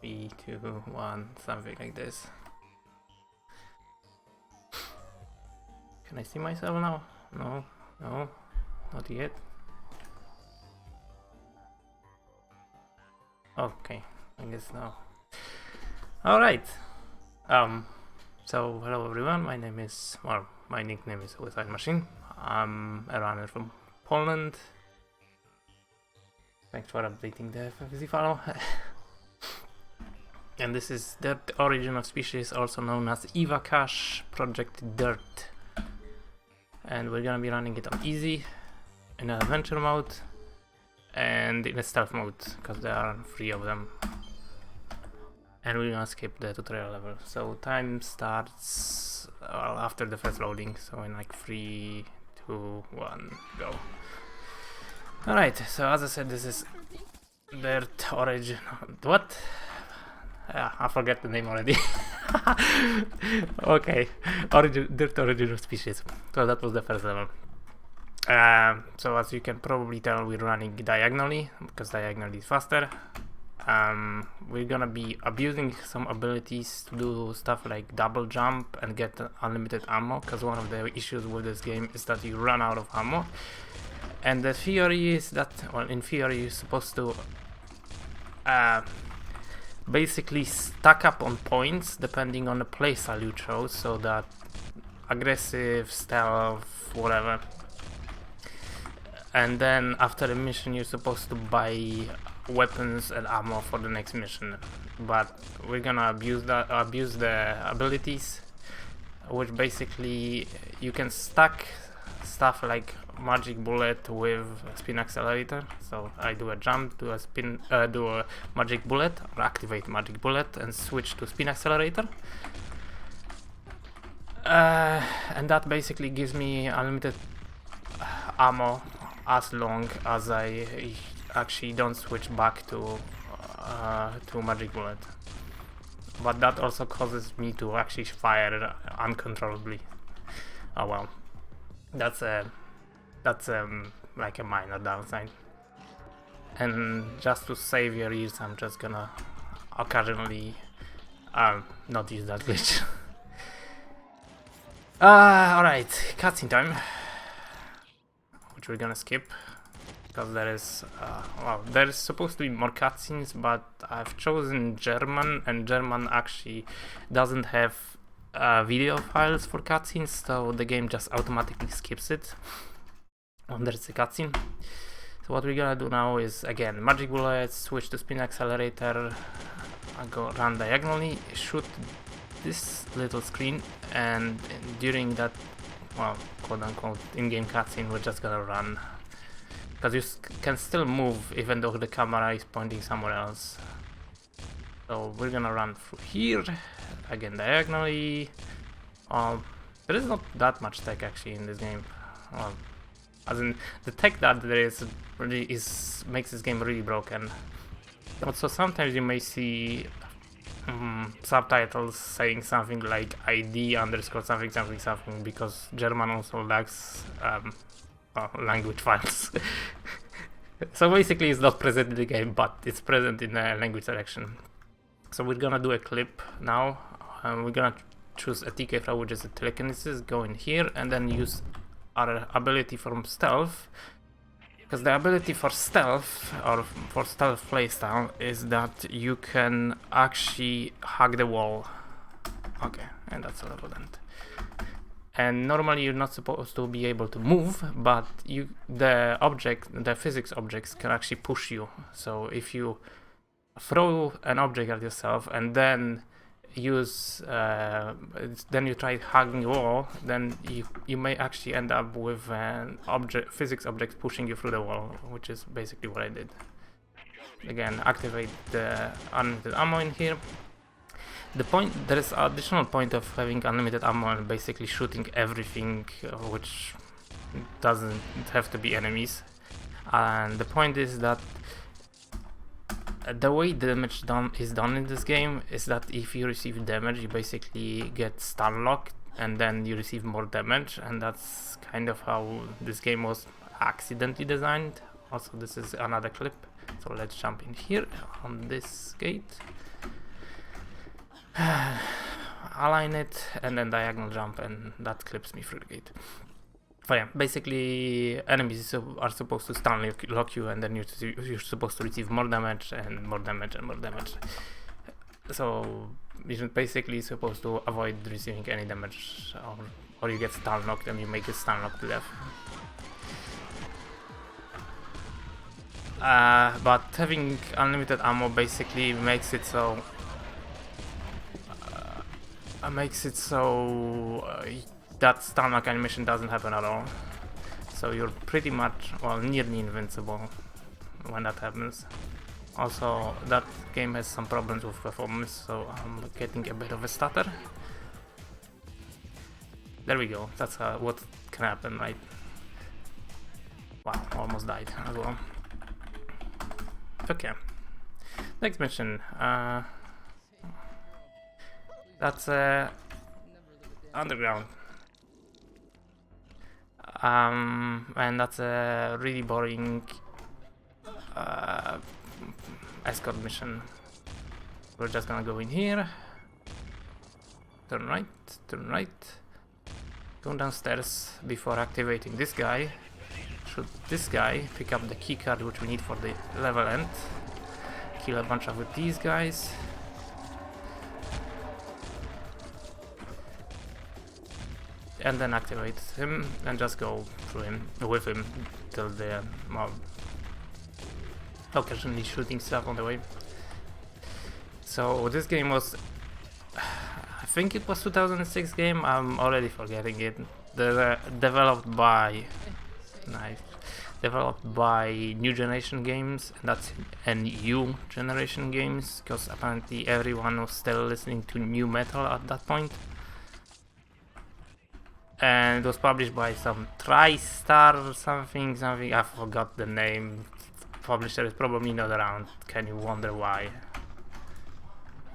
3, 2, 1, something like this. Can I see myself now? No, no, not yet. Okay, I guess now. Alright. So hello everyone, my nickname is SuicideMachine. I'm a runner from Poland. Thanks for updating the FFZ file. And this is the origin of species, also known as EVA Cache Project Dirt. And we're gonna be running it on easy, in adventure mode, and in a stealth mode, because there are 3 of them. And we're gonna skip the tutorial level. So time starts after the first loading, so in like 3, 2, 1, go. Alright, so as I said, this is Dirt Origin. What? I forget the name already. Okay, Dirt Origin of Species. So that was the first level. So as you can probably tell, we're running diagonally, because diagonally is faster. We're gonna be abusing some abilities to do stuff like double jump and get unlimited ammo, because one of the issues with this game is that you run out of ammo. And the theory is that, well, in theory you're supposed to basically stack up on points depending on the playstyle you chose, so that aggressive, stealth, whatever. And then after the mission you're supposed to buy weapons and ammo for the next mission. But we're gonna abuse the abilities, which basically you can stack stuff like magic bullet with spin accelerator. So I do a jump, do a spin, do a magic bullet, or activate magic bullet and switch to spin accelerator. And that basically gives me unlimited ammo as long as I actually don't switch back to magic bullet. But that also causes me to actually fire uncontrollably. Oh well, that's like a minor downside. And just to save your ears, I'm just gonna occasionally not use that glitch. Alright, cutscene time, which we're gonna skip because there is well, there is supposed to be more cutscenes, but I've chosen German, and German actually doesn't have video files for cutscenes, so the game just automatically skips it when there's a cutscene. So what we're gonna do now is, again, magic bullets, switch to spin accelerator, go run diagonally, shoot this little screen, and during that, well, quote unquote in-game cutscene, we're just gonna run, because you can still move even though the camera is pointing somewhere else. So we're gonna run through here, again diagonally. There is not that much tech actually in this game. As in, the tech that there is really makes this game really broken. Also, sometimes you may see subtitles saying something like ID underscore something something something, because German also lacks language files. So basically it's not present in the game, but it's present in the language selection. So we're gonna do a clip now. We're gonna choose a TK file, which is a telekinesis, go in here and then use our ability from stealth, because the ability for stealth, or for stealth playstyle, is that you can actually hug the wall. Okay, and that's a level end. And normally you're not supposed to be able to move, but the physics objects can actually push you. So if you throw an object at yourself and then then you try hugging the wall, then you may actually end up with an physics object pushing you through the wall, which is basically what I did. Again, activate the unlimited ammo in here. There is an additional point of having unlimited ammo and basically shooting everything, which doesn't have to be enemies. And the point is that the way damage is done in this game is that if you receive damage, you basically get stun locked and then you receive more damage, and that's kind of how this game was accidentally designed. Also, this is another clip. So let's jump in here on this gate. Align it and then diagonal jump, and that clips me through the gate. But yeah, basically enemies are supposed to stun lock you, and then you're supposed to receive more damage and more damage and more damage. So you're basically supposed to avoid receiving any damage, or you get stun locked and you make a stun lock to death. But having unlimited ammo basically makes it so that stun lock animation doesn't happen at all. So you're pretty much, well, nearly invincible when that happens. Also, that game has some problems with performance, so I'm getting a bit of a stutter. There we go, that's what can happen, right? Wow, almost died as well. Okay, next mission. That's underground. And that's a really boring escort mission. We're just gonna go in here, turn right, go downstairs before activating this guy, shoot this guy, pick up the keycard which we need for the level end, kill a bunch of these guys, and then activate him and just go through him with him till the end. Well, occasionally shooting stuff on the way. So this game was, I think it was 2006 game. I'm already forgetting it. Developed by New Generation Games, and that's NU Generation Games, because apparently everyone was still listening to new metal at that point. And it was published by some TriStar or something, I forgot the name. Publisher is probably not around. Can you wonder why?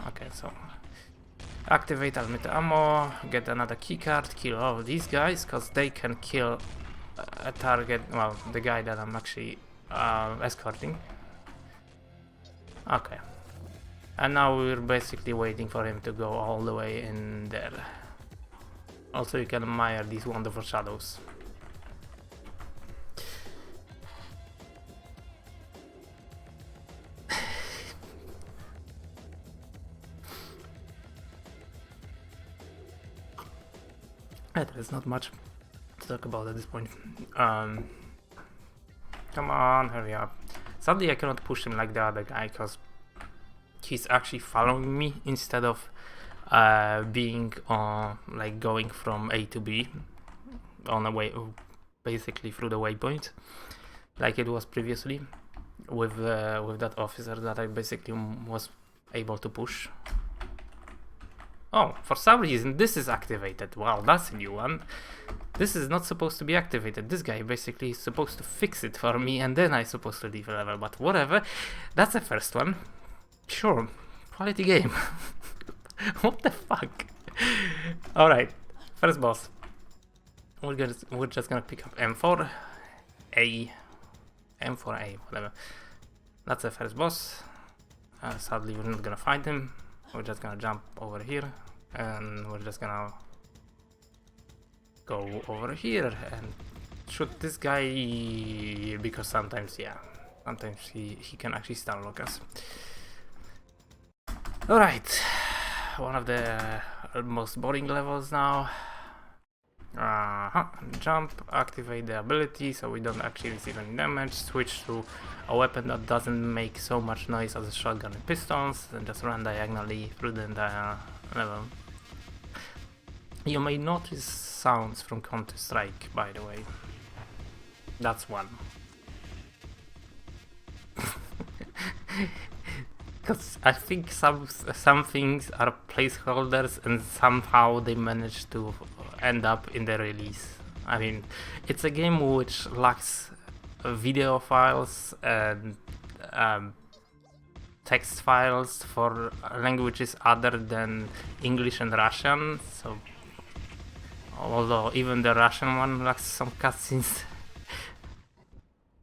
Okay, so activate unlimited ammo, get another keycard, kill all of these guys, because they can kill a target, well, the guy that I'm actually escorting. Okay, and now we're basically waiting for him to go all the way in there. Also, you can admire these wonderful shadows. There's not much to talk about at this point. Come on, hurry up. Sadly, I cannot push him like the other guy, because he's actually following me instead of being like going from A to B on a way, basically through the waypoint, like it was previously with that officer that I basically was able to push. Oh, for some reason this is activated. Wow, that's a new one. This is not supposed to be activated. This guy basically is supposed to fix it for me, and then I'm supposed to leave a level, but whatever. That's the first one. Sure, quality game. What the fuck? Alright, first boss. We're just gonna pick up M4A, whatever. That's the first boss. Sadly, we're not gonna find him. We're just gonna jump over here, and we're just gonna go over here and shoot this guy, because sometimes, yeah, sometimes he can actually stun lock us. Alright, one of the most boring levels now. Jump, activate the ability so we don't actually receive any damage, switch to a weapon that doesn't make so much noise as a shotgun and pistols, and just run diagonally through the entire level. You may notice sounds from Counter-Strike, by the way. That's one. Because I think some things are placeholders, and somehow they manage to end up in the release. I mean, it's a game which lacks video files and text files for languages other than English and Russian, so although even the Russian one lacks some cutscenes.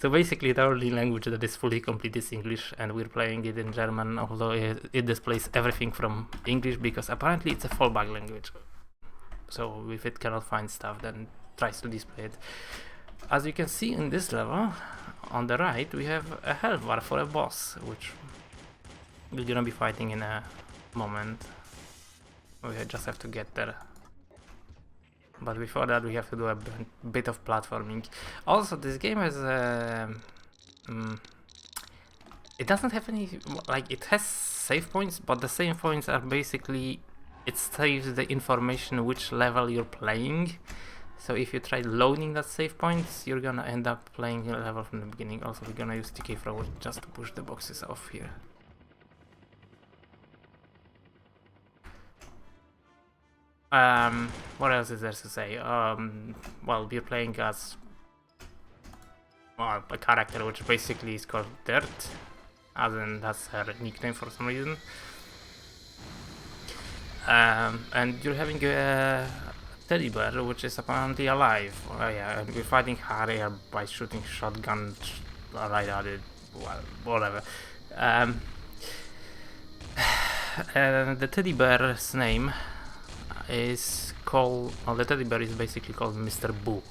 So basically the only language that is fully complete is English, and we're playing it in German, although it displays everything from English because apparently it's a fallback language. So if it cannot find stuff, then tries to display it. As you can see in this level, on the right, we have a health bar for a boss, which we're gonna be fighting in a moment. We just have to get there. But before that, we have to do a bit of platforming. Also, this game has it doesn't have any, like, it has save points, but the save points are basically, it saves the information which level you're playing. So if you try loading that save points, you're gonna end up playing a level from the beginning. Also, we're gonna use TK thrower just to push the boxes off here. What else is there to say? Well, we're playing as, well, a character which basically is called Dirt, as in that's her nickname for some reason. And you're having a teddy bear which is apparently alive. Oh yeah, and we're fighting Harrier by shooting shotgun right at it. Well, whatever. And the teddy bear's name is called, well, the teddy bear is basically called Mr. Boo.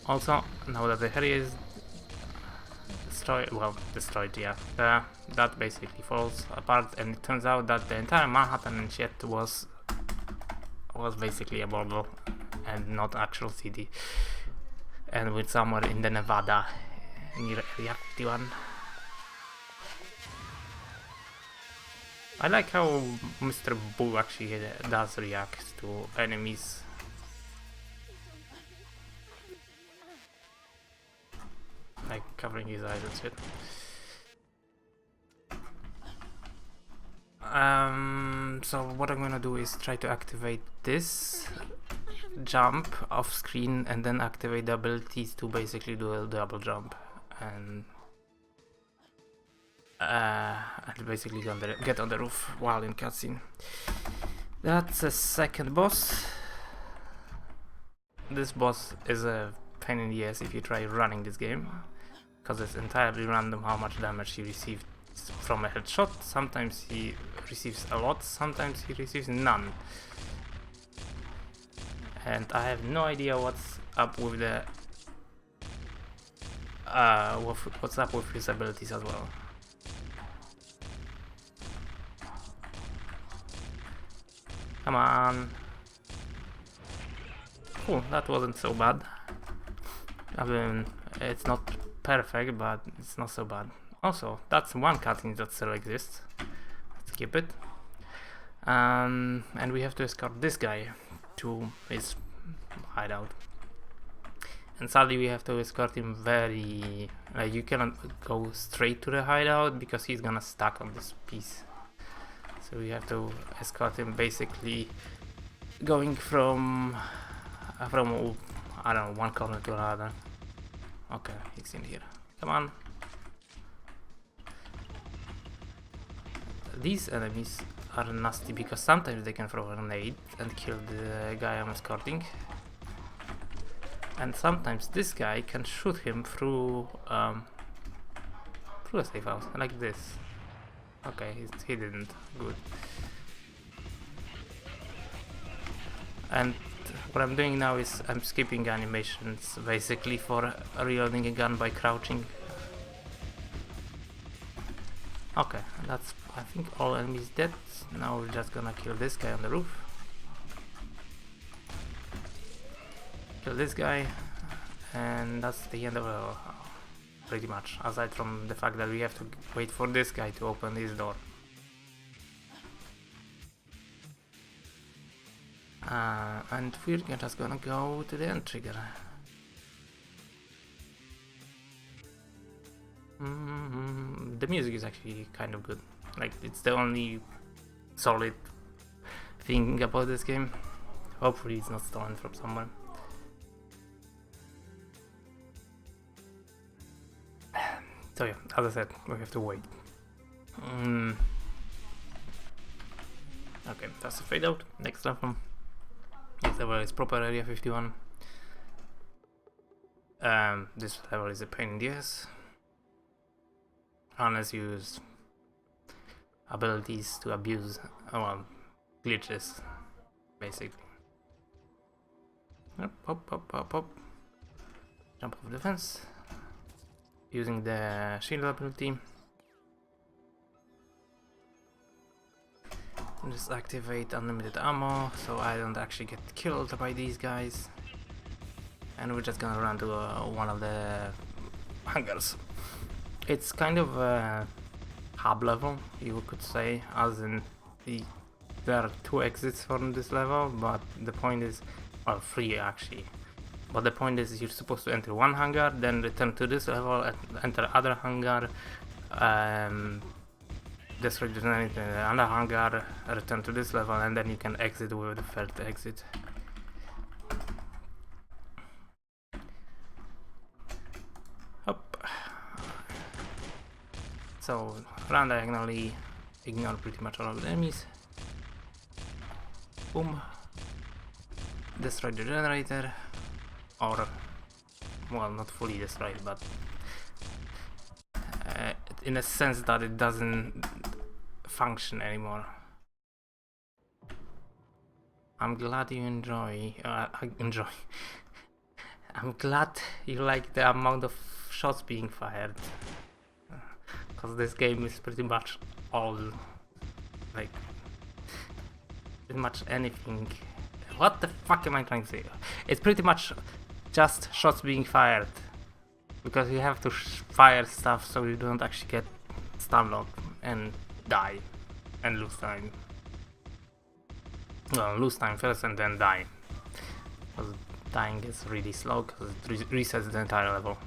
Also, now that the Harrier is destroyed, yeah, that basically falls apart, and it turns out that the entire Manhattan and shit was basically a bordel and not actual city, and with somewhere in the Nevada near Area 51. I like how Mr. Boo actually does react to enemies. Like covering his eyes and shit. So what I'm gonna do is try to activate this jump off screen and then activate the abilities to basically do a double jump and basically get on the roof while in cutscene. That's a second boss. This boss is a pain in the ass if you try running this game, because it's entirely random how much damage he receives from a headshot. Sometimes he receives a lot, sometimes he receives none. And I have no idea what's up with the what's up with his abilities as well. Come on. Cool, that wasn't so bad. I mean, it's not perfect, but it's not so bad. Also, that's one cutscene that still exists. Let's skip it. And we have to escort this guy to his hideout. And sadly, we have to escort him very... you cannot go straight to the hideout because he's gonna stuck on this piece. So we have to escort him basically going from I don't know, one corner to another. Okay, he's in here. Come on. These enemies are nasty because sometimes they can throw a grenade and kill the guy I'm escorting. And sometimes this guy can shoot him through a safe house, like this. Okay, he didn't. Good. And what I'm doing now is I'm skipping animations basically for reloading a gun by crouching. Okay, that's, I think, all enemies dead. Now we're just gonna kill this guy on the roof. Kill this guy, and that's the end of it, pretty much, aside from the fact that we have to wait for this guy to open his door. And we're just gonna go to the end trigger. The music is actually kind of good. Like, it's the only solid thing about this game. Hopefully it's not stolen from somewhere. So yeah, as I said, we have to wait. Okay, that's a fade out. Next level. Next level is proper Area 51. This level is a pain in the ass. Unless you use abilities to abuse, well, glitches, basically. Up, up, up, up, up. Jump off the fence. Using the shield ability. Just activate unlimited ammo, so I don't actually get killed by these guys. And we're just gonna run to one of the hangars. It's kind of a hub level, you could say, as in there are 2 exits from this level, but the point is, well, 3 actually. But the point is you're supposed to enter one hangar, then return to this level, enter other hangar, destroy the generator in another hangar, return to this level, and then you can exit with the 3rd exit. Up. So run diagonally, ignore pretty much all of the enemies. Boom. Destroy the generator, or, well, not fully destroyed, but in a sense that it doesn't function anymore. I'm glad you enjoy. I'm glad you like the amount of shots being fired, because this game is pretty much all, like, pretty much anything. What the fuck am I trying to say? It's pretty much just shots being fired, because you have to fire stuff so you don't actually get stun locked and die and lose time. Well, lose time first and then die, because dying is really slow because it resets the entire level.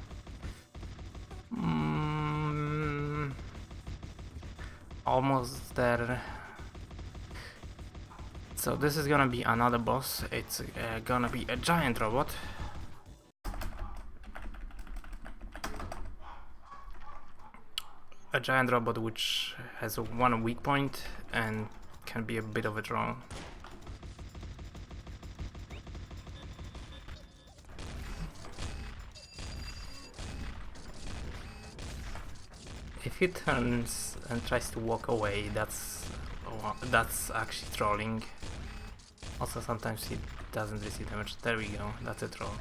Almost there. So this is gonna be another boss. It's gonna be a giant robot. A giant robot which has one weak point and can be a bit of a draw. If he turns and tries to walk away, that's actually trolling. Also, sometimes he doesn't receive damage. There we go, that's a troll.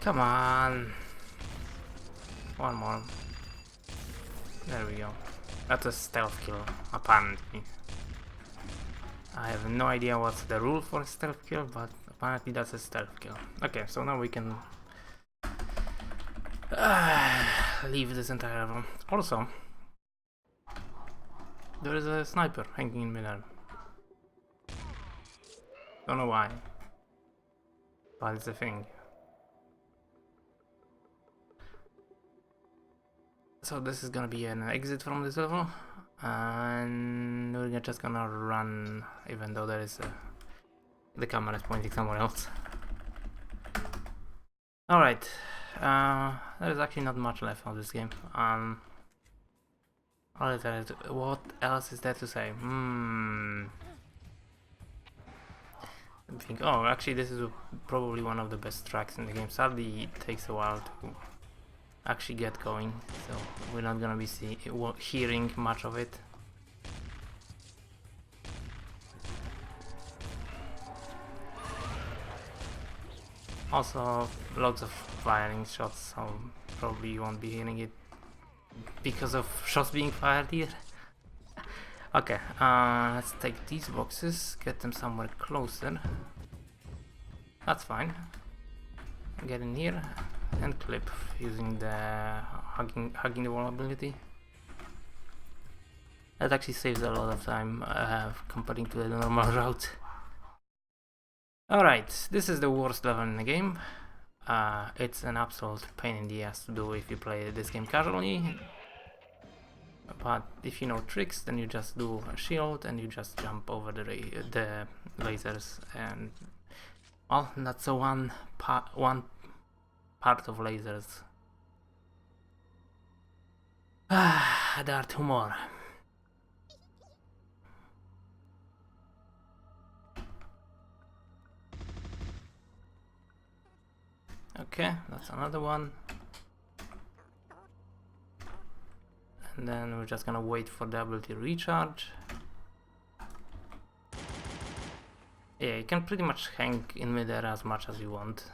Come on! One more. There we go. That's a stealth kill, apparently. I have no idea what's the rule for a stealth kill, but apparently that's a stealth kill. Okay, so now we can leave this entire level. Also, there is a sniper hanging in midair. Don't know why, but it's a thing. So this is gonna be an exit from this level, and we're just gonna run, even though there is the camera is pointing somewhere else. Alright, there's actually not much left of this game. What else is there to say? I think, oh, actually this is probably one of the best tracks in the game. Sadly, it takes a while to actually get going, so we're not gonna be hearing much of it. Also, lots of firing shots, so probably you won't be hearing it because of shots being fired here. Okay, let's take these boxes, get them somewhere closer. That's fine. Get in here and clip using the hugging the wall ability. That actually saves a lot of time comparing to the normal route. Alright, this is the worst level in the game. It's an absolute pain in the ass to do if you play this game casually. But if you know tricks, then you just do a shield and you just jump over the lasers, and well, that's one part of lasers. There are 2 more. Okay, that's another one. And then we're just gonna wait for the ability to recharge. Yeah, you can pretty much hang in midair as much as you want.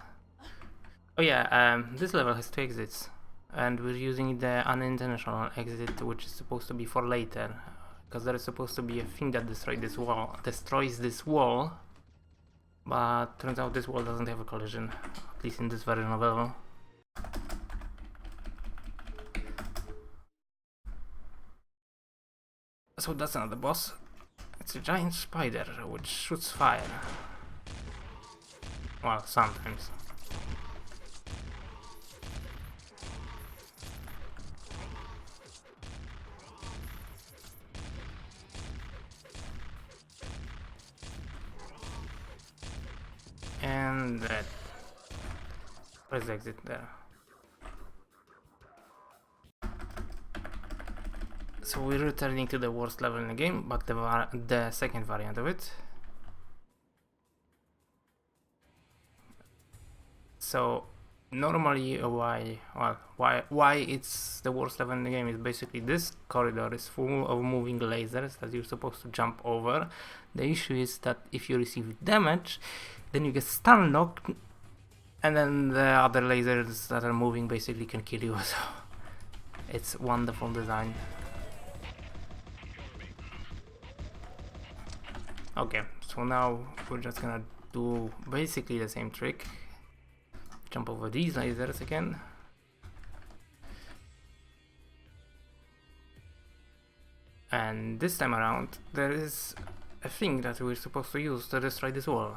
Oh yeah, this level has 2 exits, and we're using the unintentional exit, which is supposed to be for later, because there is supposed to be a thing that destroys this wall, but turns out this wall doesn't have a collision, at least in this version of level. So that's another boss. It's a giant spider which shoots fire. Well, sometimes. And that. Where's the exit there? So we're returning to the worst level in the game, but the second variant of it. So normally why it's the worst level in the game is basically this corridor is full of moving lasers that you're supposed to jump over. The issue is that if you receive damage, then you get stun knocked, and then the other lasers that are moving basically can kill you. So it's wonderful design. Okay, so now we're just gonna do basically the same trick. Jump over these lasers again. And this time around, there is a thing that we're supposed to use to destroy this wall.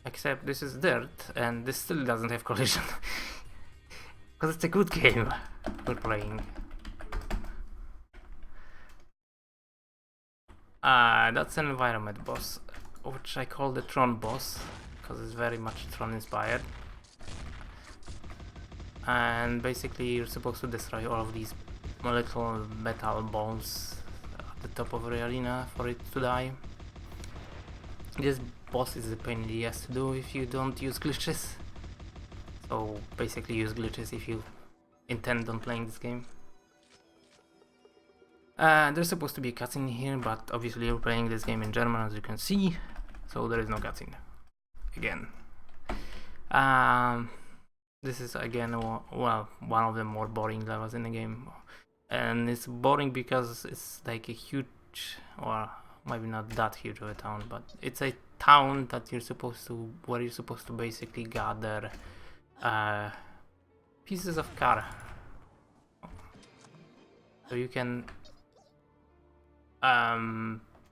Except this is dirt, and this still doesn't have collision. Because it's a good game we're playing. That's an environment boss, which I call the Tron boss, because it's very much Tron inspired. And basically you're supposed to destroy all of these little metal balls at the top of the arena for it to die. This boss is a pain in the ass to do if you don't use glitches. So basically use glitches if you intend on playing this game. There's supposed to be a cutscene here, but obviously you're playing this game in German, as you can see, so there is no cutscene. Again. This is again, well, one of the more boring levels in the game. And it's boring because it's like a huge, or maybe not that huge of a town, but it's a town that where you're supposed to basically gather pieces of car. So you can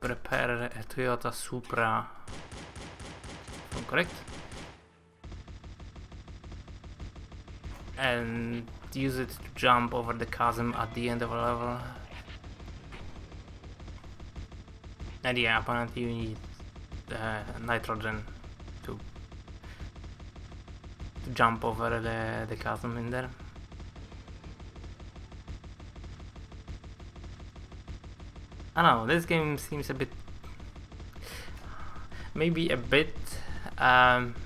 repair a Toyota Supra, if I'm correct, and use it to jump over the chasm at the end of a level. And yeah, apparently you need nitrogen to jump over the chasm in there. I don't know, this game seems a bit, maybe a bit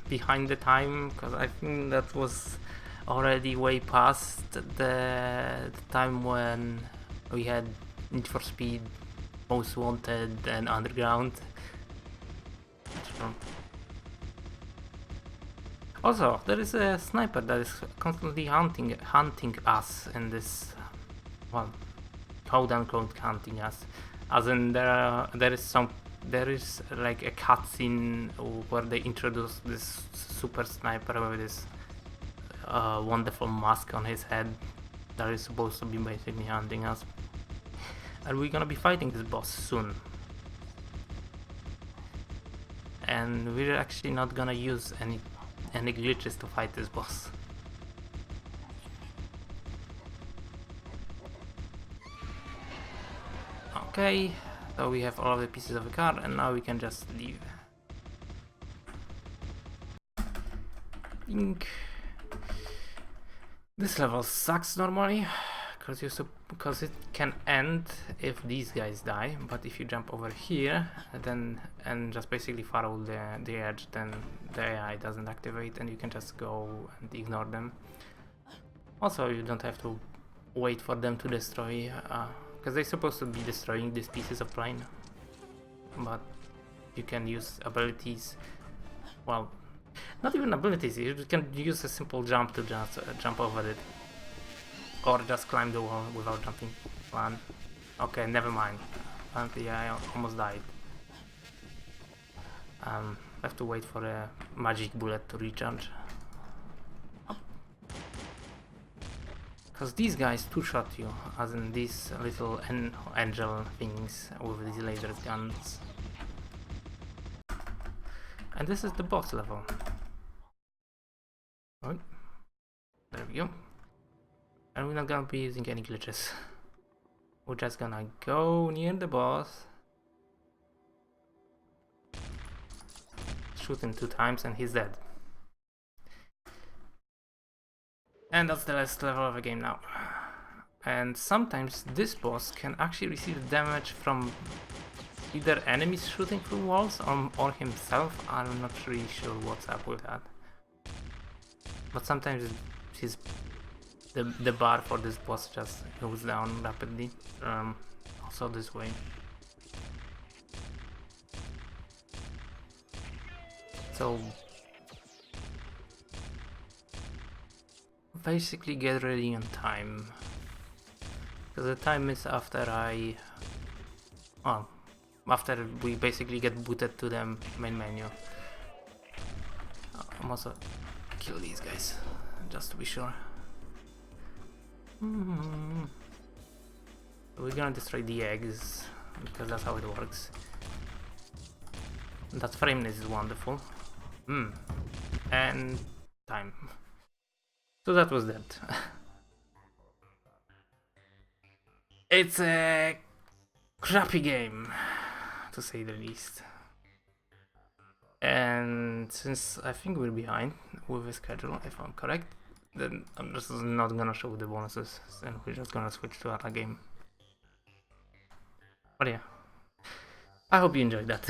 behind the time, because I think that was already way past the time when we had Need for Speed, Most Wanted and Underground. Also, there is a sniper that is constantly hunting us in this, well, quote unquote hunting us, as in there is like a cutscene where they introduce this super sniper with this wonderful mask on his head that is supposed to be basically hunting us, and we're gonna be fighting this boss soon. And we're actually not gonna use any glitches to fight this boss. Okay, so we have all of the pieces of the car, and now we can just leave. I think this level sucks normally, because it can end if these guys die, but if you jump over here then and just basically follow the edge, then the AI doesn't activate and you can just go and ignore them. Also, you don't have to wait for them to destroy, because they're supposed to be destroying these pieces of plane, but you can use abilities, well, not even abilities, you can use a simple jump to just jump over it. Or just climb the wall without jumping. One. Okay, never mind. Apparently I almost died. I have to wait for a magic bullet to recharge. Because these guys two-shot you, as in these little angel things with these laser guns. And this is the boss level. Oh, there we go. And we're not gonna be using any glitches. We're just gonna go near the boss, shoot him 2 times and he's dead. And that's the last level of the game now. And sometimes this boss can actually receive damage from either enemies shooting through walls or himself. I'm not really sure what's up with that. But sometimes the bar for this boss just goes down rapidly. Also this way. So basically get ready on time, because the time is after after we basically get booted to the main menu. I'm also kill these guys just to be sure. We're gonna destroy the eggs because that's how it works. That frameness is wonderful. And time. So that was that. It's a crappy game, to say the least. And since I think we're behind with the schedule, if I'm correct, then I'm just not gonna show the bonuses, and we're just gonna switch to another game. But yeah, I hope you enjoyed that.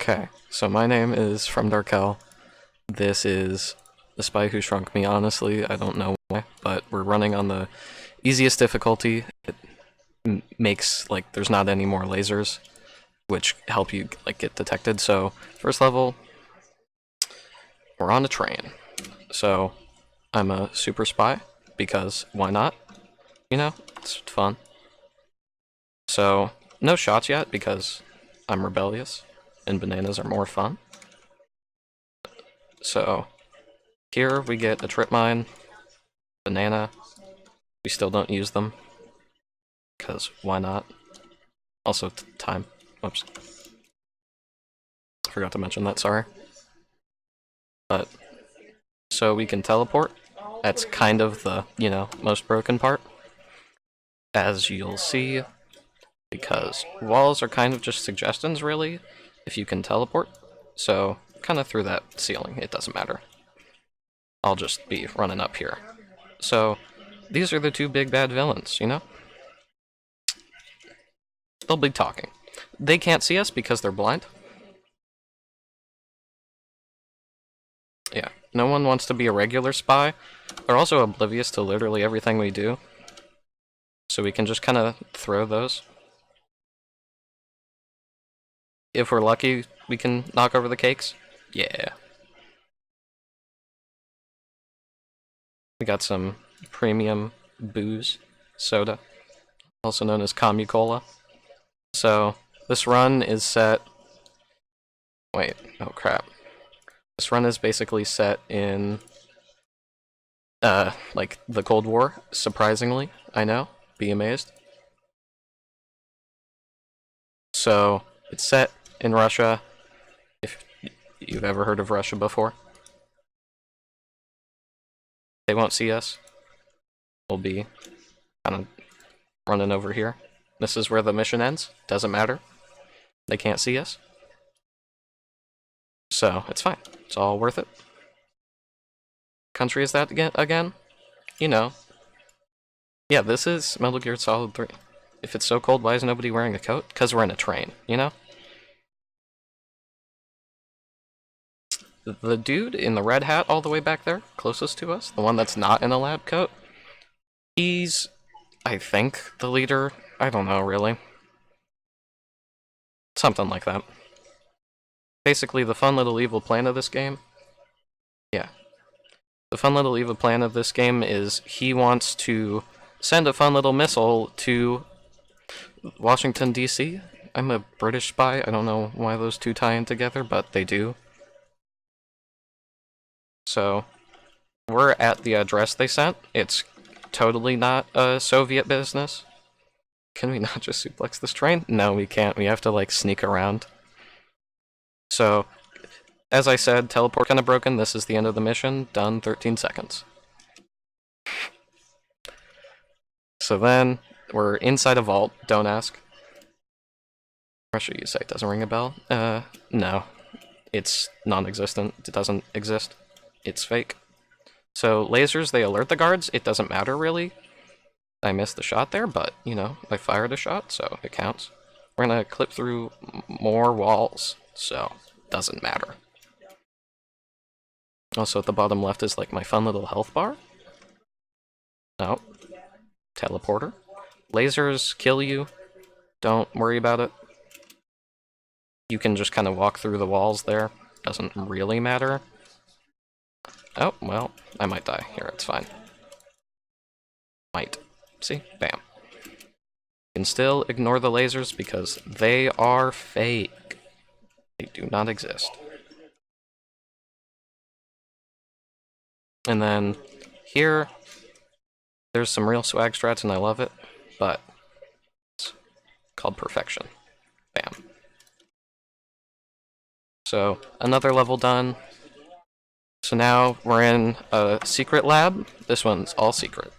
Okay, so my name is From Darkel. This is The Spy Who Shrunk Me. Honestly, I don't know why, but we're running on the easiest difficulty. It makes, like, there's not any more lasers, which help you, like, get detected. So, first level, we're on a train. So, I'm a super spy, because why not? You know, it's fun. So, no shots yet, because I'm rebellious, and bananas are more fun. So, here we get a trip mine, banana. We still don't use them, because why not? Also, time. Whoops. Forgot to mention that, sorry. But, so we can teleport. That's kind of the, most broken part. As you'll see, because walls are kind of just suggestions, really, if you can teleport. So, kind of through that ceiling, it doesn't matter. I'll just be running up here. So, these are the 2 big bad villains, They'll be talking. They can't see us because they're blind. Yeah, No one wants to be a regular spy. They're also oblivious to literally everything we do. So we can just kind of throw those. If we're lucky, we can knock over the cakes. Yeah. We got some premium booze, soda, also known as Commu-Cola. So, this run is set... Wait, oh crap. This run is basically set in... like, the Cold War, surprisingly, I know. Be amazed. So, it's set in Russia, if you've ever heard of Russia before. They won't see us. We'll be kind of running over here. This is where the mission ends. Doesn't matter. They can't see us. So, it's fine. It's all worth it. Country is that again? You know. Yeah, this is Metal Gear Solid 3. If it's so cold, why is nobody wearing a coat? Because we're in a train, you know? The dude in the red hat all the way back there, closest to us, the one that's not in a lab coat, he's, I think, the leader. I don't know, really. Something like that. Basically, the fun little evil plan of this game... Yeah. The fun little evil plan of this game is he wants to send a fun little missile to Washington, D.C. I'm a British spy. I don't know why those two tie in together, but they do. So, we're at the address they sent. It's totally not a Soviet business. Can we not just suplex this train? No, we can't. We have to, like, sneak around. So, as I said, teleport kind of broken. This is the end of the mission. Done, 13 seconds. So then, we're inside a vault. Don't ask. Russia, you say, doesn't ring a bell? No. It's non-existent. It doesn't exist. It's fake. So, lasers, they alert the guards. It doesn't matter, really. I missed the shot there, but, you know, I fired a shot, so it counts. We're gonna clip through more walls, so doesn't matter. Also, at the bottom left is, like, my fun little health bar. No. Teleporter. Lasers kill you. Don't worry about it. You can just kind of walk through the walls there. Doesn't really matter. Oh, well, I might die. Here, it's fine. Might. See? Bam. You can still ignore the lasers because they are fake. They do not exist. And then here, there's some real swag strats and I love it, but it's called perfection. Bam. So, another level done. So now we're in a secret lab. This one's all secret.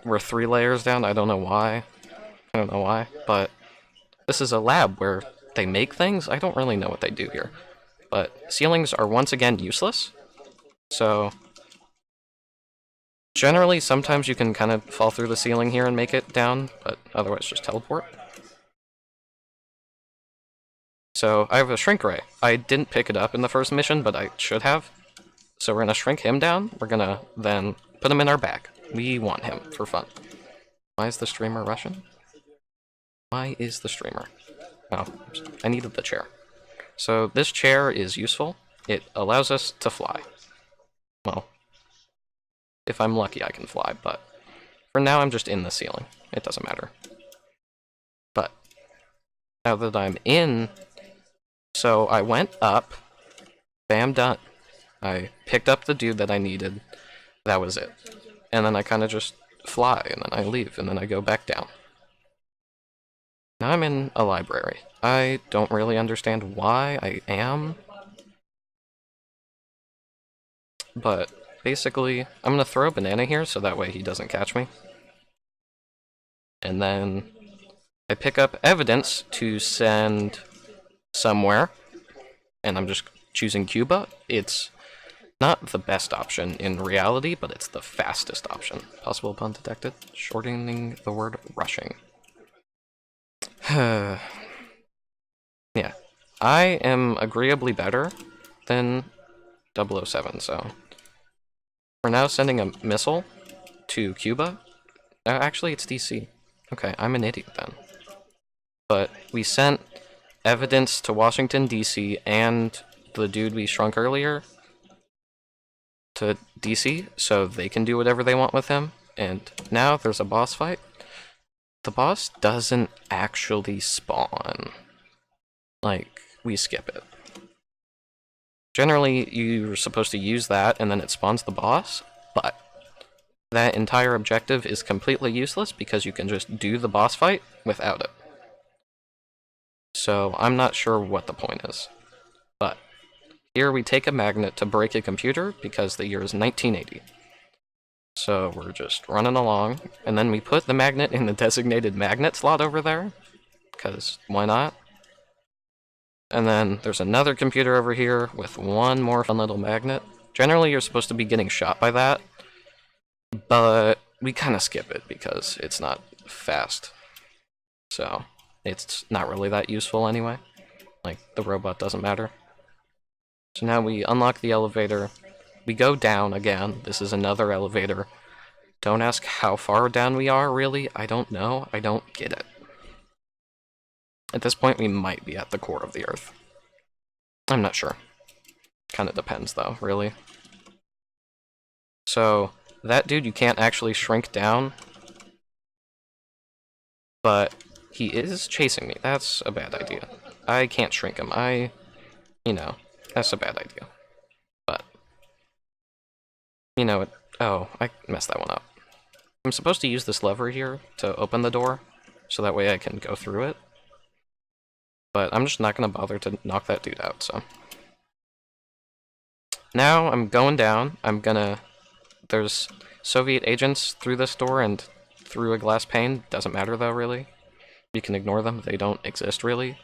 We're 3 layers down, I don't know why. I don't know why, but this is a lab where they make things. I don't really know what they do here. But ceilings are once again useless. So, generally, sometimes you can kind of fall through the ceiling here and make it down, but otherwise just teleport. So, I have a shrink ray. I didn't pick it up in the first mission, but I should have. So we're gonna shrink him down. We're gonna then put him in our bag. We want him for fun. Why is the streamer Russian? Why is the streamer? Oh, I needed the chair. So this chair is useful. It allows us to fly. Well, if I'm lucky I can fly, but for now I'm just in the ceiling. It doesn't matter. But now that I'm in, so I went up, bam, done. I picked up the dude that I needed, that was it. And then I kind of just fly, and then I leave, and then I go back down. Now I'm in a library. I don't really understand why I am, but basically, I'm gonna throw a banana here so that way he doesn't catch me. And then I pick up evidence to send somewhere, and I'm just choosing Cuba. It's not the best option in reality, but it's the fastest option. Possible pun detected. Shortening the word rushing. Yeah. I am agreeably better than 007, so... We're now sending a missile to Cuba. Actually, it's DC. Okay, I'm an idiot then. But we sent evidence to Washington, D.C., and the dude we shrunk earlier to D.C., so they can do whatever they want with him. And now there's a boss fight. The boss doesn't actually spawn. Like, we skip it. Generally, you're supposed to use that, and then it spawns the boss, but that entire objective is completely useless because you can just do the boss fight without it. So I'm not sure what the point is. But here we take a magnet to break a computer because the year is 1980. So we're just running along, and then we put the magnet in the designated magnet slot over there, because why not? And then there's another computer over here with one more fun little magnet. Generally you're supposed to be getting shot by that, but we kind of skip it because it's not fast. So it's not really that useful anyway. Like, the robot doesn't matter. So now we unlock the elevator. We go down again. This is another elevator. Don't ask how far down we are, really. I don't know. I don't get it. At this point, we might be at the core of the Earth. I'm not sure. Kind of depends, though, really. So, that dude you can't actually shrink down, but he is chasing me. That's a bad idea. I can't shrink him. You know, that's a bad idea. But, you know, oh, I messed that one up. I'm supposed to use this lever here to open the door, so that way I can go through it. But I'm just not going to bother to knock that dude out, so. Now I'm going down. There's Soviet agents through this door and through a glass pane. Doesn't matter though, really. You can ignore them. They don't exist, really.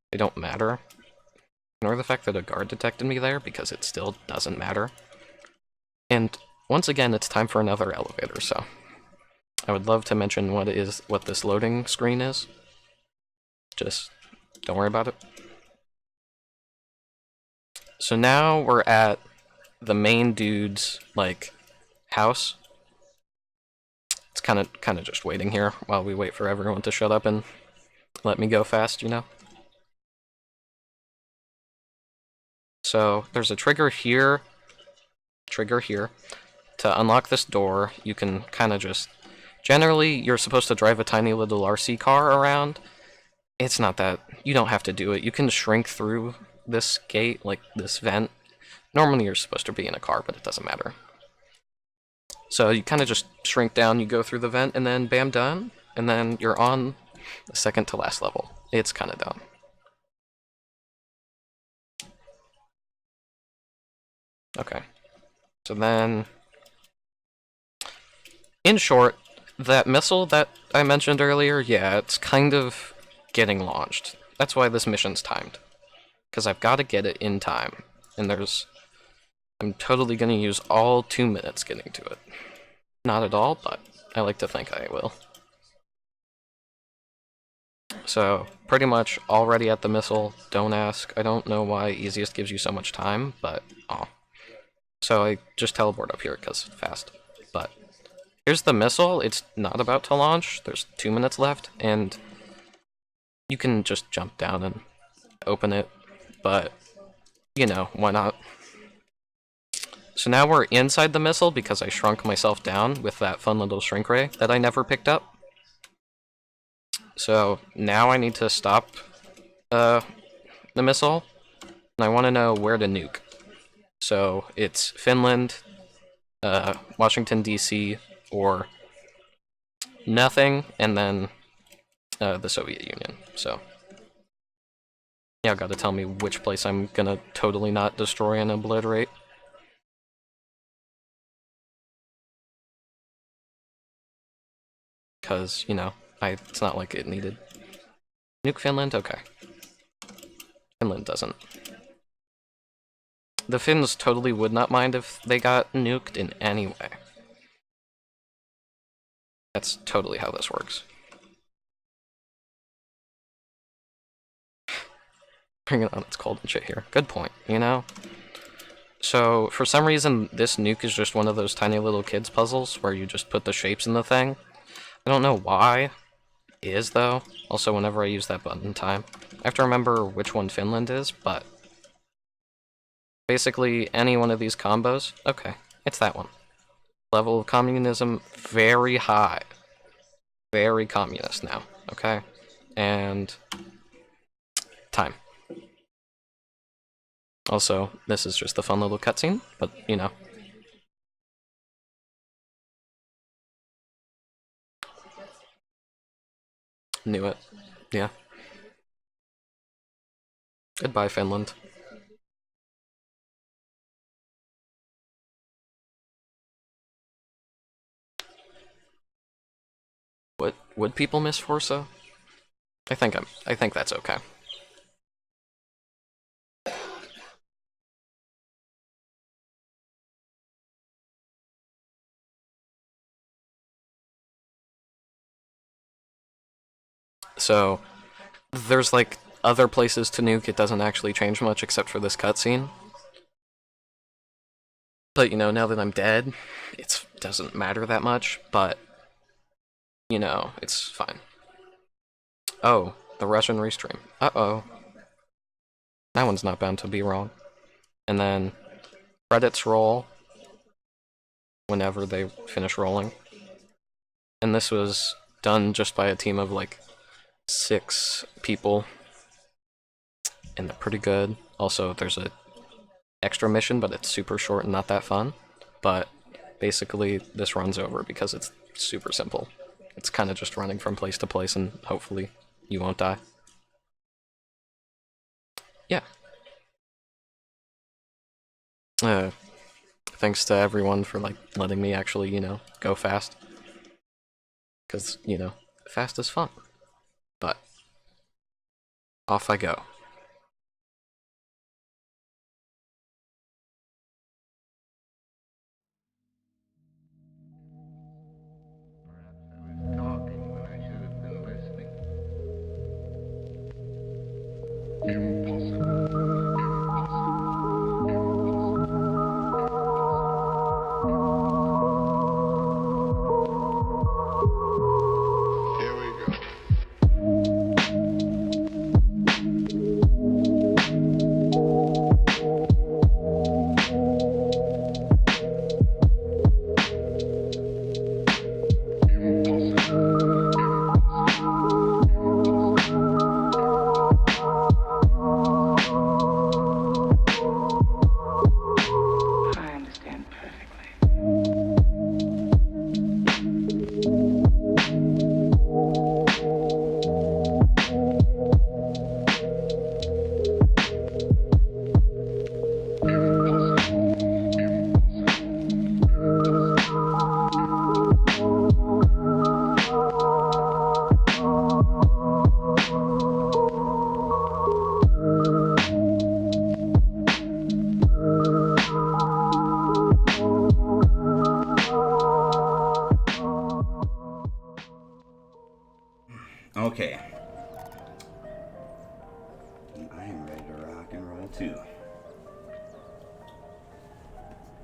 They don't matter. Ignore the fact that a guard detected me there, because it still doesn't matter. And once again, it's time for another elevator, so. I would love to mention what this loading screen is. Just don't worry about it. So now we're at the main dude's, like, house. It's kind of just waiting here while we wait for everyone to shut up and let me go fast, you know? So there's a trigger here, to unlock this door. You can kind of just... Generally, you're supposed to drive a tiny little RC car around. It's not that. You don't have to do it. You can shrink through this gate, like this vent. Normally you're supposed to be in a car, but it doesn't matter. So you kind of just shrink down, you go through the vent, and then bam, done. And then you're on the second to last level. It's kind of dumb. Okay. So then... In short, that missile that I mentioned earlier, yeah, it's kind of getting launched. That's why this mission's timed. Because I've got to get it in time. And I'm totally going to use all 2 minutes getting to it. Not at all, but I like to think I will. So, pretty much already at the missile, don't ask. I don't know why easiest gives you so much time, but oh. So I just teleport up here because it's fast. But here's the missile. It's not about to launch. There's 2 minutes left, and you can just jump down and open it. But, you know, why not? So now we're inside the missile because I shrunk myself down with that fun little shrink ray that I never picked up. So now I need to stop the missile, and I want to know where to nuke. So it's Finland, Washington, D.C., or nothing, and then the Soviet Union. So yeah, gotta tell me which place I'm gonna totally not destroy and obliterate. Because, you know, it's not like it needed. Nuke Finland? Okay. Finland doesn't. The Finns totally would not mind if they got nuked in any way. That's totally how this works. Bring it on, it's cold and shit here. Good point, you know? So, for some reason, this nuke is just one of those tiny little kids' puzzles where you just put the shapes in the thing. I don't know why it is, though. Also, whenever I use that button in time, I have to remember which one Finland is, but basically any one of these combos. Okay, it's that one. Level of communism, very high. Very communist now, okay? And time. Also, this is just a fun little cutscene, but, you know. Knew it. Yeah. Goodbye, Finland. What would people miss Forza? I think that's okay. So, there's like other places to nuke, it doesn't actually change much except for this cutscene. But, you know, now that I'm dead, it doesn't matter that much, but, you know, it's fine. Oh, the Russian restream. Uh-oh. That one's not bound to be wrong. And then, credits roll whenever they finish rolling. And this was done just by a team of, like, 6 people. And they're pretty good. Also, there's a extra mission, but it's super short and not that fun. But basically, this runs over because it's super simple. It's kind of just running from place to place, and hopefully you won't die. Yeah. Thanks to everyone for, like, letting me actually, you know, go fast. Because, you know, fast is fun. But, off I go. Here we go. I understand perfectly. Okay. I am ready to rock and roll too.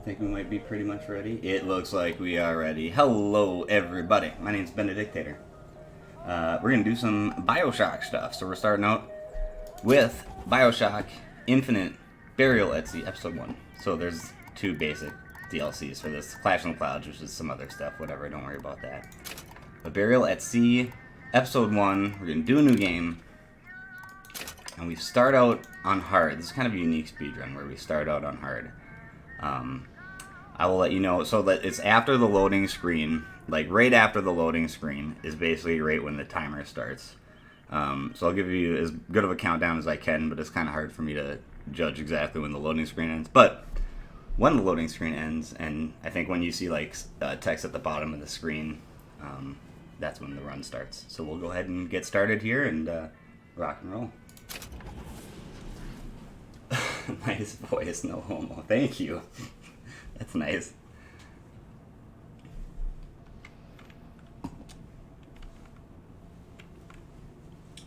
Think we might be pretty much ready? It looks like we are ready. Hello, everybody. My name's Benedictator. We're gonna do some Bioshock stuff. So we're starting out with Bioshock Infinite Burial at Sea Episode 1. So there's 2 basic DLCs for this. Clash in the Clouds, which is some other stuff, whatever, don't worry about that. But Burial at Sea Episode 1, we're going to do a new game. And we start out on hard. This is kind of a unique speedrun where we start out on hard. I will let you know, so that it's after the loading screen, like right after the loading screen is basically right when the timer starts. So I'll give you as good of a countdown as I can, but it's kind of hard for me to judge exactly when the loading screen ends. But when the loading screen ends, and I think when you see like text at the bottom of the screen, that's when the run starts. So we'll go ahead and get started here and rock and roll. Nice voice, no homo. Thank you. That's nice.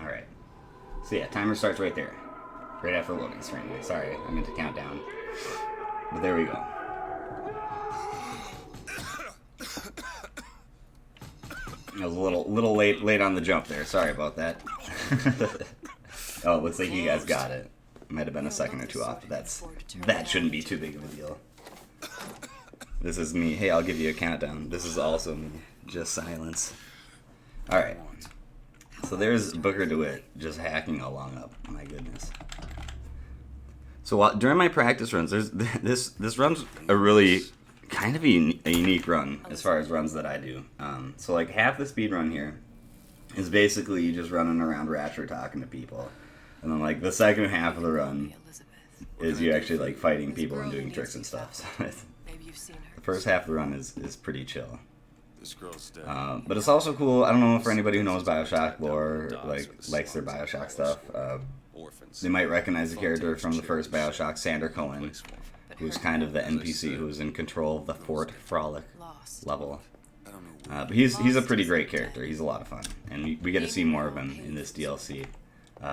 Alright. So yeah, timer starts right there. Right after the loading screen. Sorry, I meant to count down. But there we go. I was a little late on the jump there. Sorry about that. Oh, it looks like you guys got it. Might have been a second or two off, but that shouldn't be too big of a deal. This is me. Hey, I'll give you a countdown. This is also me. Just silence. Alright. So there's Booker DeWitt just hacking along up. My goodness. So during my practice runs, this run's a really kind of a unique run as far as runs that I do. So like half the speed run here is basically you just running around Rapture talking to people. And then like the second half of the run is you actually like fighting people and doing tricks and stuff. So the first half of the run is pretty chill. But it's also cool. I don't know for anybody who knows Bioshock lore, like likes their Bioshock stuff. They might recognize the character from the first Bioshock, Sander Cohen, who's kind of the NPC who's in control of the Fort Frolic level. But he's a pretty great character. He's a lot of fun, and we get to see more of him in this DLC,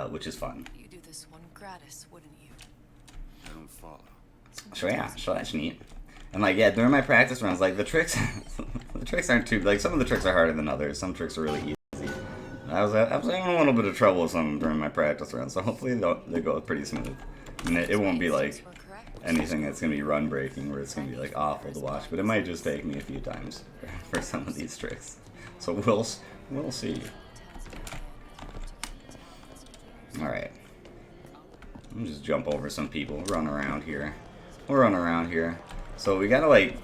which is fun. You do this one gratis, wouldn't you? I don't follow. So yeah, so that's neat. And like yeah, during my practice runs, like the tricks aren't too like some of the tricks are harder than others. Some tricks are really easy. I was having a little bit of trouble with some of them during my practice runs, so hopefully they go pretty smooth. And it won't be like anything that's gonna be run breaking where it's gonna be like awful to watch, but it might just take me a few times for some of these tricks. So we'll see. All right, let me just jump over some people. Run around here. We'll run around here. So we gotta like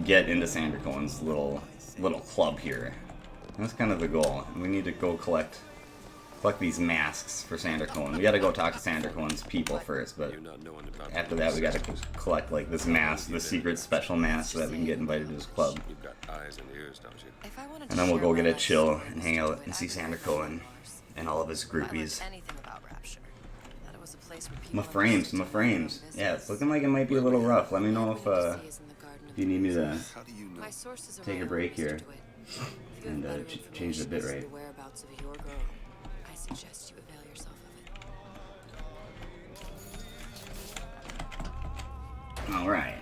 get into Sander Cohen's little club here. That's kind of the goal. We need to go collect these masks for Sander Cohen. We gotta go talk to Sander Cohen's people first, but after that we gotta collect like this mask, the secret special mask, so that we can get invited to his club. And then we'll go get a chill and hang out and see Sander Cohen and all of his groupies. My frames. Yeah, it's looking like it might be a little rough. Let me know if you need me to take a break here and change the bitrate. I suggest you avail yourself of it. Alright.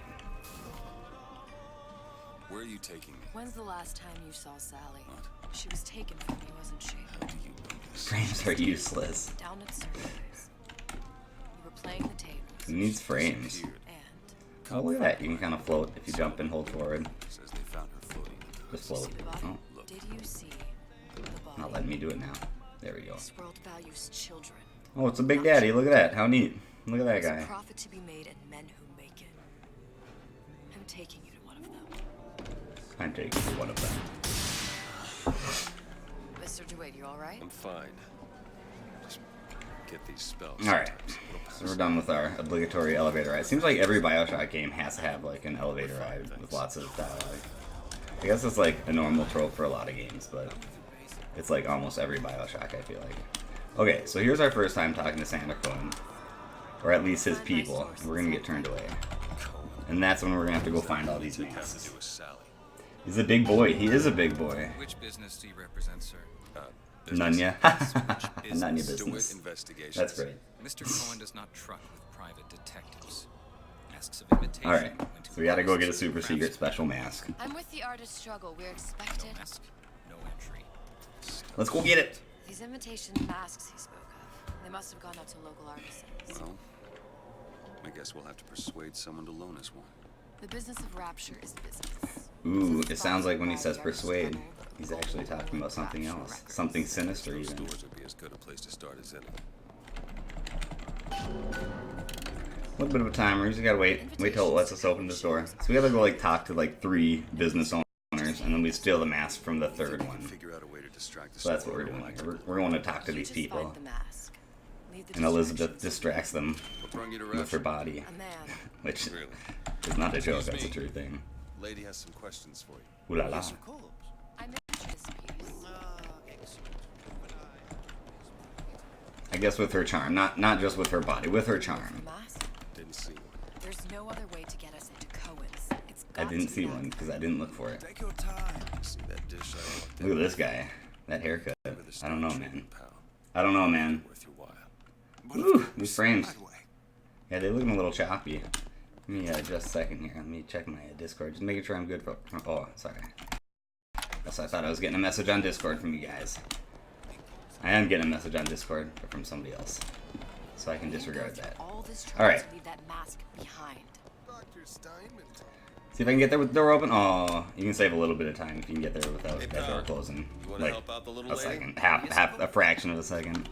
Where are you taking me? When's the last time you saw Sally? What? She was taken from you, wasn't she? How do you know this? Frames are useless. Down at Surveyors. You were playing the tables. Who needs frames? And Oh, look at that. You can kind of float if you jump and hold forward. Says they found her floating. Just float. see the body? Oh, Did you see the body? not letting me do it now. There we go. This world values children. Oh, it's a Big Daddy. Look at that. How neat. Look at that There's a guy. profit to be made and men who make it. I'm taking you to one of them. I'm taking one of them. Mr. DeWitt, you alright? I'm fine. Just get these spells. Alright. Sometimes a little So we're done with our obligatory elevator ride. Seems like every Bioshock game has to have like an elevator ride with lots of dialogue. I guess it's like a normal trope for a lot of games, but it's like almost every Bioshock, I feel like. Okay, so here's our first time talking to Sander Cohen. Or at least his people. And we're gonna get turned away. And that's when we're gonna have to go find all these has to masks. do with Sally. He's a big boy. He is a big boy. Which business do you represent, sir? Nunya. business? Nunya DeWitt business. Investigations. That's great. Mr. Cohen does not truck with private detectives. Masks of invitation. Alright, went to so we gotta go get a artists super and secret craftsmen. special mask. I'm with the artist struggle. We're expected. No mask, no entry. Let's go get it! These invitation masks he spoke of, they must have gone out to local artisans. Well, I guess we'll have to persuade someone to loan us one. The business of rapture is business. Ooh, it sounds like when he says persuade, he's actually talking about something else. Something sinister Those even. stores would be as good a place to start as any. A little bit of a timer, we just gotta wait till it lets us open this door. So we gotta go like talk to like 3 business owners, and then we steal the mask from the third one. Figure out a way to distract the So that's what store we're doing like here. We're going to talk to You these just people. find the mask. Leave the And Elizabeth distractions distracts them What brought you to with her Rapture? body. A man. Which Really? is not a joke, that's a true thing. Lady has some questions for you. Ooh la la. I'm into this piece. I guess with her charm, not just with her body, with her The charm. mask? Didn't see one. There's no other way to get us into Cohen's. It's I got didn't to see be one that. because I didn't look for it. Take your time. See that dish I walked Look at this guy. That haircut. I don't know, man. I don't know, man. Worth your while. Ooh, these frames. Yeah, they look a little choppy. Let me just a second here. Let me check my Discord. Just making sure I'm good for. Oh, sorry. That's I thought I was getting a message on Discord from you guys. I am getting a message on Discord, but from somebody else, so I can disregard that. All right. See if I can get there with the door open. Oh, you can save a little bit of time if you can get there without that door closing. Like a second, half a fraction of a second.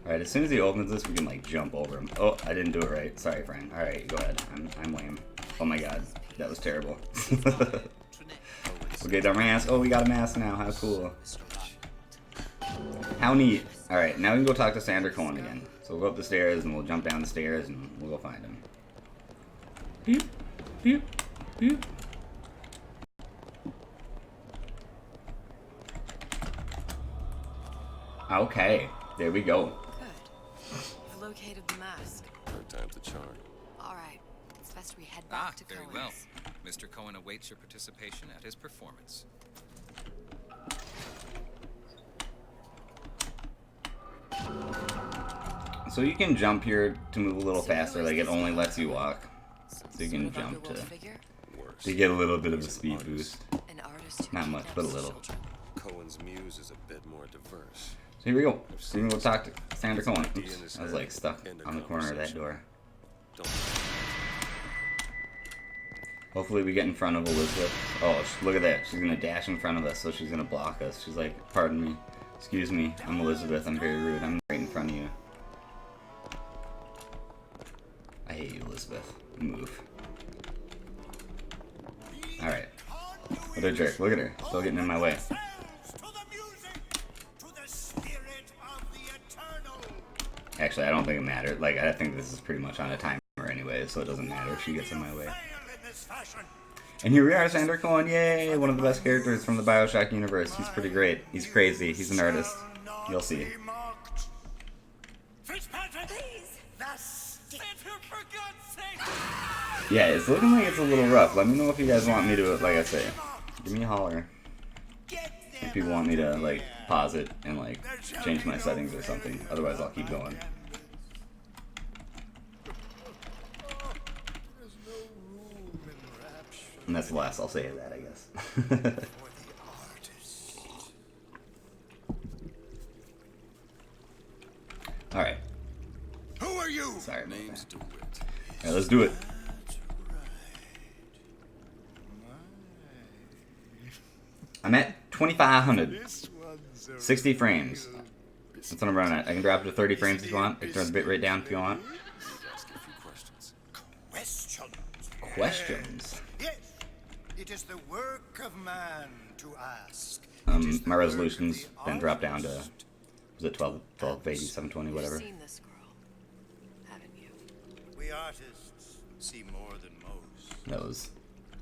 Alright, as soon as he opens this, we can, like, jump over him. Oh, I didn't do it right. Sorry, friend. Alright, go ahead. I'm lame. Oh my god. That was terrible. We'll get our mask. Oh, we got a mask now. How cool. How neat. Alright, now we can go talk to Sandra Cohen again. So we'll go up the stairs, and we'll jump down the stairs, and we'll go find him. Beep. Beep. Beep. Okay. There we go. You've located the mask. Third time's the charm. All right. It's best we head back to Very Cohen's. well. Mr. Cohen awaits your participation at his performance. So you can jump here to move a little faster, like it only lets you walk. So you can jump to get a little bit of a speed boost. An artist who Not much, but a little. children. Cohen's muse is a bit more diverse. So here we go. So we're gonna go talk to Sandra Cohen. Oops, I was like stuck on the corner of that door. Don't Hopefully we get in front of Elizabeth. Oh, look at that. She's gonna dash in front of us, so she's gonna block us. She's like, pardon me. Excuse me, I'm Elizabeth. I'm very rude. I'm right in front of you. I hate you, Elizabeth. Move. Alright. What a jerk. Look at her. Still getting in my way. Actually, I don't think it mattered. Like, I think this is pretty much on a timer anyway, so it doesn't matter if she gets in my way. And here we are, Sandra Cohen. Yay! One of the best characters from the BioShock universe. He's pretty great. He's crazy. He's an artist. You'll see. Yeah, it's looking like it's a little rough. Let me know if you guys want me to, like I say, give me a holler. If people want me to, like, pause it and, like, change my settings or something. Otherwise, I'll keep going. And that's the last I'll say of that, I guess. Alright. Who are you? Sorry about Name's that. DeWitt. Alright, let's do it. I'm at 2,500. 60 frames. That's what I'm running at. I can drop it to 30 frames if you want. I can turn the bit rate down if you want. Ask a few questions. Questions? Yes, it is the work of man to ask. My resolution's been dropped down to, was it 1280, 720, whatever. You've seen this girl, haven't you? We artists see more than most. Those.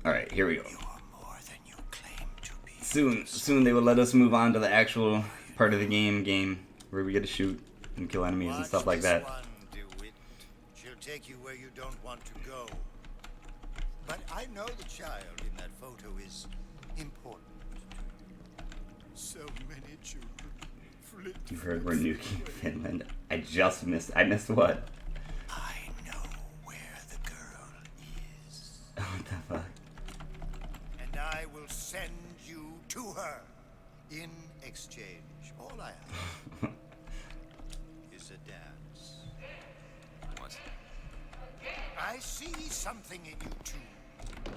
Alright, here we go. You are more than you claim to be. Soon they will let us move on to the actual part of the game where we get to shoot and kill enemies and stuff like that. Watch this one, DeWitt. She'll take you where you don't want to go. But I know the child in that photo is important to you. So many children. You heard we're nuking Finland. I missed what? I know where the girl is. What the fuck? And I will send you to her. In exchange, all I ask is a dance. What? I see something in you too.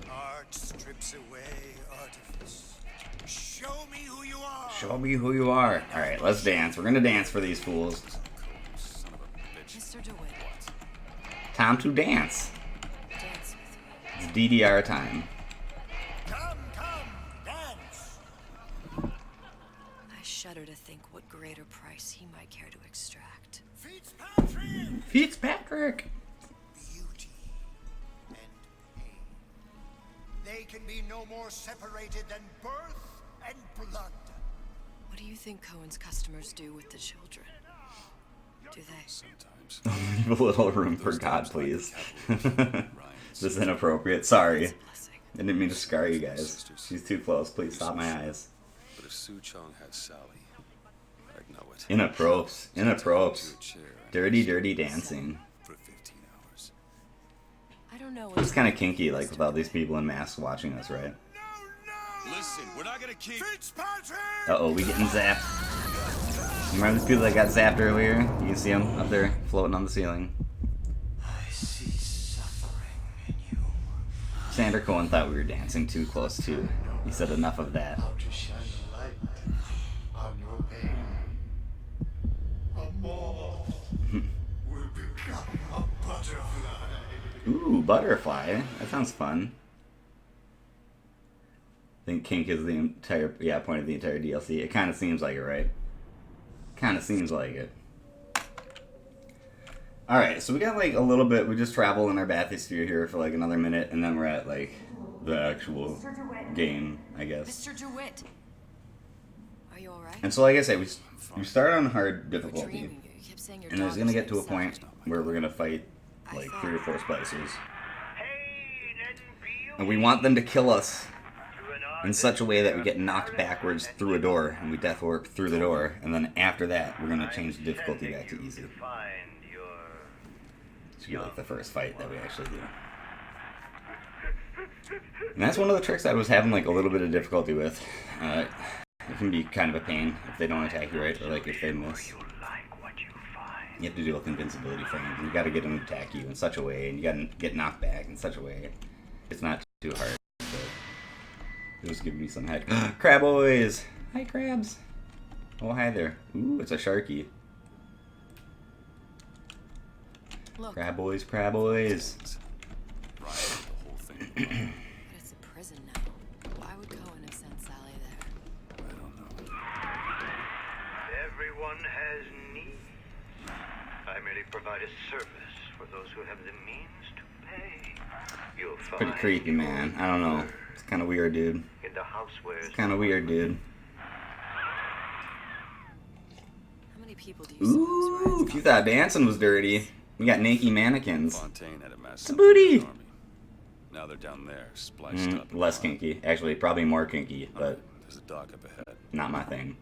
Art strips away artifice. Show me who you are. Show me who you are. Alright, let's dance. We're gonna dance for these fools. Son of a bitch. Mr. DeWitt, Time to dance. dance with me. It's DDR time. Come, dance. I shudder to think what greater price he might care to extract. Fitzpatrick. Fitzpatrick! Beauty and pain. They can be no more separated than birth and blood. What do you think Cohen's customers do with the children? Do they? Sometimes. Leave a little room for God, please. This is inappropriate. Sorry. Blessing. I didn't mean to scar you guys. She's too close. Please stop my eyes. But if Su Chong had Sally, I'd know it. Inappropriate. To a chair, Dirty dancing. for 15 hours. know It's kind of kinky, like, with all these people in masks watching us, right? Listen, we're not gonna keep. Uh-oh, we getting zapped. Remember the people that got zapped earlier? You can see them up there floating on the ceiling. I see suffering in you. Sander Cohen thought we were dancing too close, too. He said enough of that. How to shine a light on your pain. A moth will become a butterfly. Ooh, butterfly. That sounds fun. I think kink is the entire, point of the entire DLC. It kind of seems like it, right? Kind of seems like it. Alright, so we got like a little bit, we just travel in our bathysphere here for like another minute, and then we're at like the actual game, I guess. Mr. DeWitt. Are you alright? And so like I said, we start on hard You were difficulty, dreaming. You kept saying your and there's dog gonna was get to a inside. point where we're gonna fight like 3 or 4 spicers. And we want them to kill us in such a way that we get knocked backwards through a door, and we death warp through the door, and then after that, we're gonna change the difficulty back to easy. Should be like the first fight that we actually do. And that's one of the tricks I was having like a little bit of difficulty with. It can be kind of a pain if they don't attack you right, or like if they miss. You have to deal with invincibility frames. You gotta get them to attack you in such a way, and you gotta get knocked back in such a way. It's not too hard. It was giving me some head. Craboys! Hi, crabs! Oh, hi there. Ooh, it's a sharky. Look, Craboys, craboys. Riot the whole thing. but it's a prison now. Why would Cohen have sent Sally there? I don't know. Everyone has needs. I merely provide a service for those who have the means to pay. You'll find Pretty creepy, man. I don't know. It's kind of weird, dude. in the housewares. Kind of weird, dude. How many people do you suppose Ooh, rides if you thought dancing was dirty, we got naked mannequins. Fontaine had a mass It's a booty! army. Now they're down there, spliced up. Less kinky. Actually, probably more kinky, but There's a dock up ahead. not my thing.